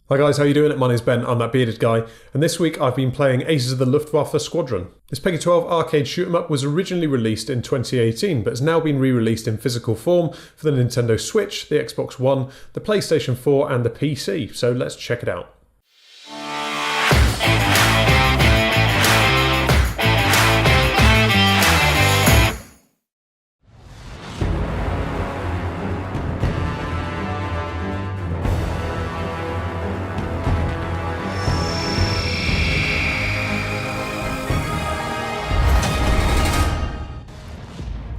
Hi guys, how you doing? My name's Ben, I'm that bearded guy, and this week I've been playing Aces of the Luftwaffe Squadron. This PEGI 12 arcade shoot-'em-up was originally released in 2018, but has now been re-released in physical form for the Nintendo Switch, the Xbox One, the PlayStation 4 and the PC, so let's check it out.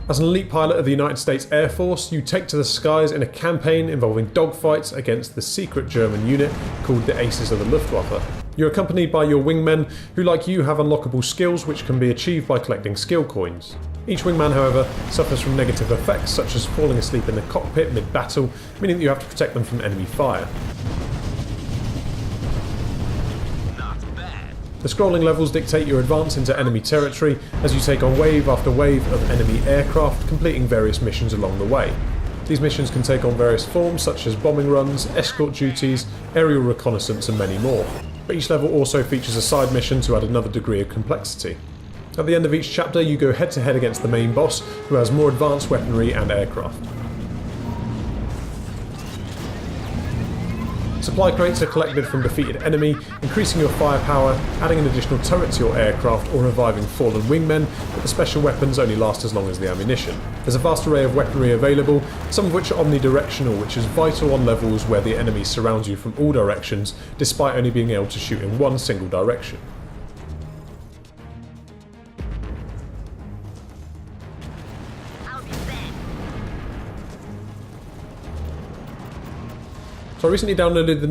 As an elite pilot of the United States Air Force, you take to the skies in a campaign involving dogfights against the secret German unit called the Aces of the Luftwaffe. You're accompanied by your wingmen, who like you have unlockable skills which can be achieved by collecting skill coins. Each wingman, however, suffers from negative effects such as falling asleep in the cockpit mid-battle, meaning that you have to protect them from enemy fire. The scrolling levels dictate your advance into enemy territory as you take on wave after wave of enemy aircraft, completing various missions along the way. These missions can take on various forms such as bombing runs, escort duties, aerial reconnaissance and many more. But each level also features a side mission to add another degree of complexity. At the end of each chapter you go head to head against the main boss, who has more advanced weaponry and aircraft. Supply crates are collected from defeated enemy, increasing your firepower, adding an additional turret to your aircraft or reviving fallen wingmen, but the special weapons only last as long as the ammunition. There's a vast array of weaponry available, some of which are omnidirectional, which is vital on levels where the enemy surrounds you from all directions, despite only being able to shoot in one single direction. So I recently downloaded the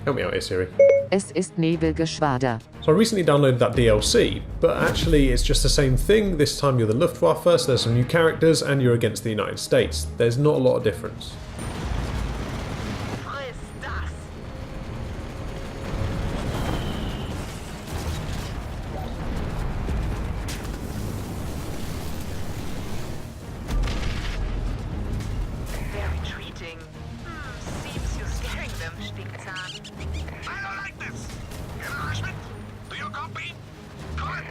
help me out here, Siri. Es ist Nebelgeschwader. So I recently downloaded that DLC, but actually it's just the same thing. This time you're the Luftwaffe, so there's some new characters and you're against the United States. There's not a lot of difference. Seems you're scaring them, Stinkzahn. I don't like this. Enlargement. Do you copy? Good.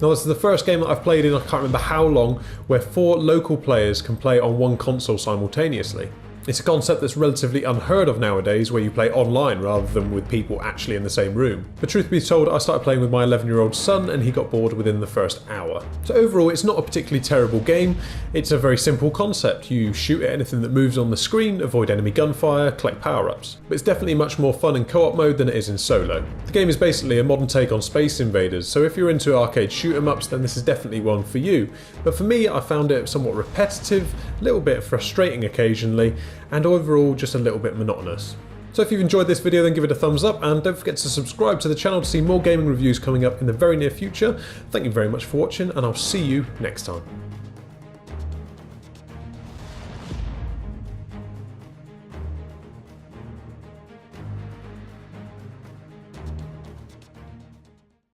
Now this is the first game that I've played in I can't remember how long, where 4 local players can play on one console simultaneously. It's a concept that's relatively unheard of nowadays, where you play online rather than with people actually in the same room. But truth be told, I started playing with my 11-year-old son and he got bored within the first hour. So overall, it's not a particularly terrible game. It's a very simple concept. You shoot at anything that moves on the screen, avoid enemy gunfire, collect power-ups. But it's definitely much more fun in co-op mode than it is in solo. The game is basically a modern take on Space Invaders, so if you're into arcade shoot-'em-ups, then this is definitely one for you. But for me, I found it somewhat repetitive, a little bit frustrating occasionally, and overall just a little bit monotonous. So if you've enjoyed this video, then give it a thumbs up and don't forget to subscribe to the channel to see more gaming reviews coming up in the very near future. Thank you very much for watching and I'll see you next time.